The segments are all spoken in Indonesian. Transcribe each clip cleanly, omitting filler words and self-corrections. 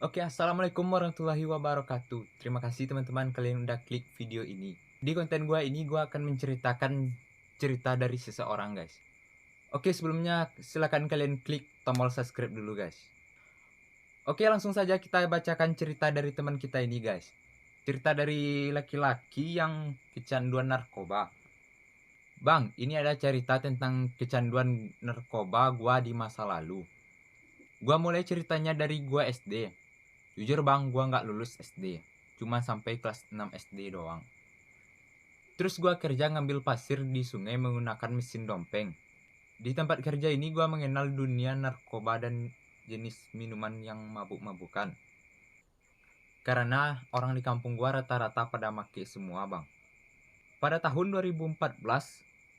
Oke, assalamualaikum warahmatullahi wabarakatuh. Terima kasih teman-teman kalian udah klik video ini. Di konten gua ini gua akan menceritakan cerita dari seseorang, guys. Oke, sebelumnya silakan kalian klik tombol subscribe dulu, guys. Oke, langsung saja kita bacakan cerita dari teman kita ini, guys. Cerita dari laki-laki yang kecanduan narkoba. Bang, ini ada cerita tentang kecanduan narkoba gua di masa lalu. Gua mulai ceritanya dari gua SD. Jujur bang, gua nggak lulus SD, cuma sampai kelas 6 SD doang. Terus gua kerja ngambil pasir di sungai menggunakan mesin dompeng. Di tempat kerja ini gua mengenal dunia narkoba dan jenis minuman yang mabuk-mabukan. Karena orang di kampung gua rata-rata pada make semua bang. Pada tahun 2014,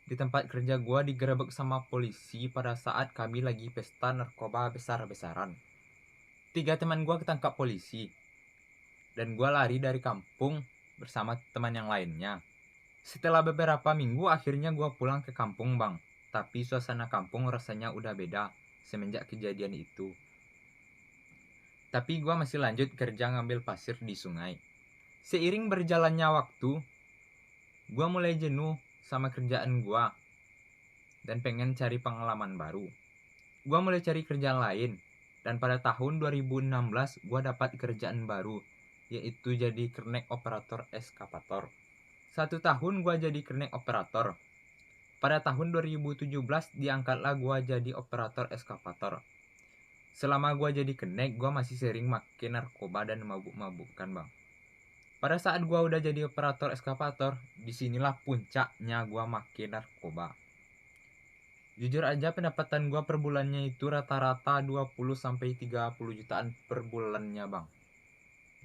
di tempat kerja gua digerebek sama polisi pada saat kami lagi pesta narkoba besar-besaran. 3 teman gua ketangkap polisi. Dan gue lari dari kampung bersama teman yang lainnya. Setelah beberapa minggu akhirnya gue pulang ke kampung bang. Tapi suasana kampung rasanya udah beda semenjak kejadian itu. Tapi gue masih lanjut kerja ngambil pasir di sungai. Seiring berjalannya waktu, gue mulai jenuh sama kerjaan gue dan pengen cari pengalaman baru. Gue mulai cari kerjaan lain. Dan pada tahun 2016 gue dapat kerjaan baru, yaitu jadi kernet operator eskavator. 1 tahun gue jadi kernet operator. Pada tahun 2017 diangkatlah gue jadi operator eskavator. Selama gue jadi kernet, gue masih sering make narkoba dan mabuk-mabukan bang. Pada saat gue udah jadi operator eskavator, disinilah puncaknya gue make narkoba. Jujur aja pendapatan gue per bulannya itu rata-rata 20-30 jutaan per bulannya bang.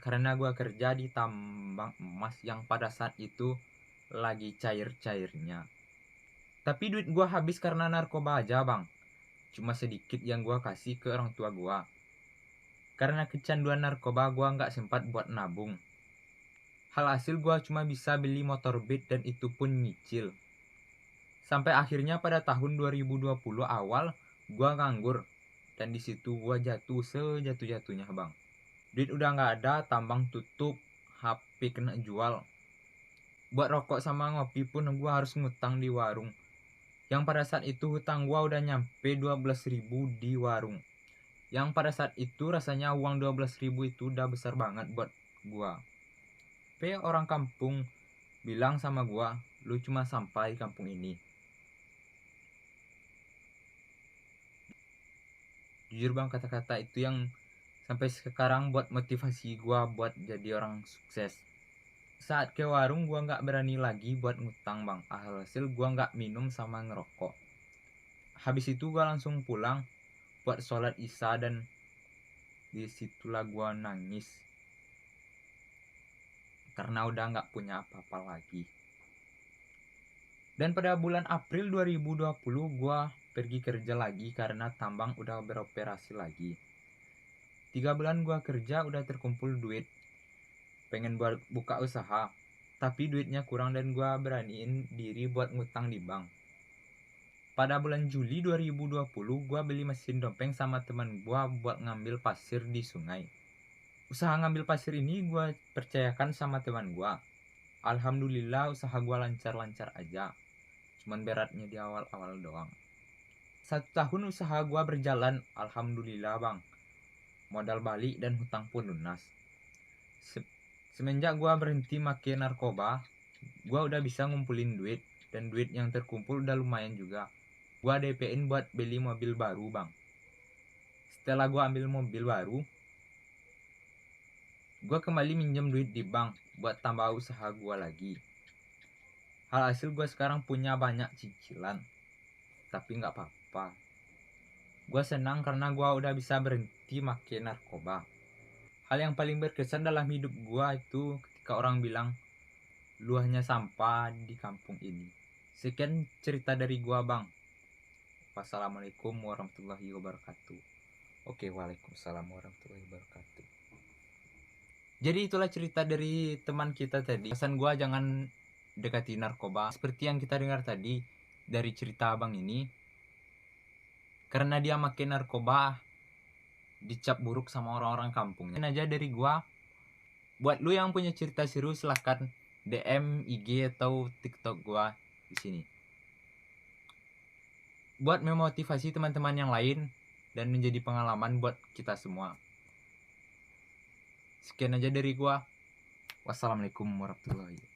Karena gue kerja di tambang emas yang pada saat itu lagi cair-cairnya. Tapi duit gue habis karena narkoba aja bang. Cuma sedikit yang gue kasih ke orang tua gue. Karena kecanduan narkoba gue gak sempat buat nabung. Hasil gue cuma bisa beli motor beat dan itu pun nyicil. Sampai akhirnya pada tahun 2020 awal gue nganggur. Dan disitu gue jatuh sejatuh-jatuhnya bang. Duit udah gak ada, tambang tutup, HP kena jual. Buat rokok sama ngopi pun gue harus ngutang di warung. Yang pada saat itu hutang gue udah nyampe 12.000 di warung. Yang pada saat itu rasanya uang 12.000 itu udah besar banget buat gue. Tapi orang kampung bilang sama gue, lu cuma sampai kampung ini. Jujur bang, kata-kata itu yang sampai sekarang buat motivasi gue buat jadi orang sukses. Saat ke warung gue gak berani lagi buat ngutang bang. Hasil gue gak minum sama ngerokok. Habis itu gue langsung pulang buat sholat isya dan disitulah gue nangis. Karena udah gak punya apa-apa lagi. Dan pada bulan April 2020 gue pergi kerja lagi karena tambang udah beroperasi lagi. 3 bulan gue kerja udah terkumpul duit. Pengen buat buka usaha. Tapi duitnya kurang dan gue beraniin diri buat ngutang di bank. Pada bulan Juli 2020 gue beli mesin dompeng sama teman gue buat ngambil pasir di sungai. Usaha ngambil pasir ini gue percayakan sama teman gue. Alhamdulillah usaha gue lancar-lancar aja. Cuman beratnya di awal-awal doang. 1 tahun usaha gue berjalan, alhamdulillah bang. Modal balik dan hutang pun lunas. Semenjak gue berhenti make narkoba, gue udah bisa ngumpulin duit. Dan duit yang terkumpul udah lumayan juga. Gue DP-in buat beli mobil baru bang. Setelah gue ambil mobil baru, gue kembali minjem duit di bank buat tambah usaha gue lagi. Hasil gue sekarang punya banyak cicilan. Tapi gak apa-apa. Gue senang karena gue udah bisa berhenti make narkoba. Hal yang paling berkesan dalam hidup gue itu ketika orang bilang, lu hanya sampah di kampung ini. Sekian cerita dari gue bang. Wassalamualaikum warahmatullahi wabarakatuh. Oke, waalaikumsalam warahmatullahi wabarakatuh. Jadi itulah cerita dari teman kita tadi. Pesan gue jangan dekati narkoba. Seperti yang kita dengar tadi dari cerita abang ini. Karena dia makin narkoba, dicap buruk sama orang-orang kampungnya. Ini aja dari gua. Buat lu yang punya cerita seru silahkan DM IG atau TikTok gua di sini. Buat memotivasi teman-teman yang lain dan menjadi pengalaman buat kita semua. Sekian aja dari gua. Wassalamualaikum warahmatullahi wabarakatuh.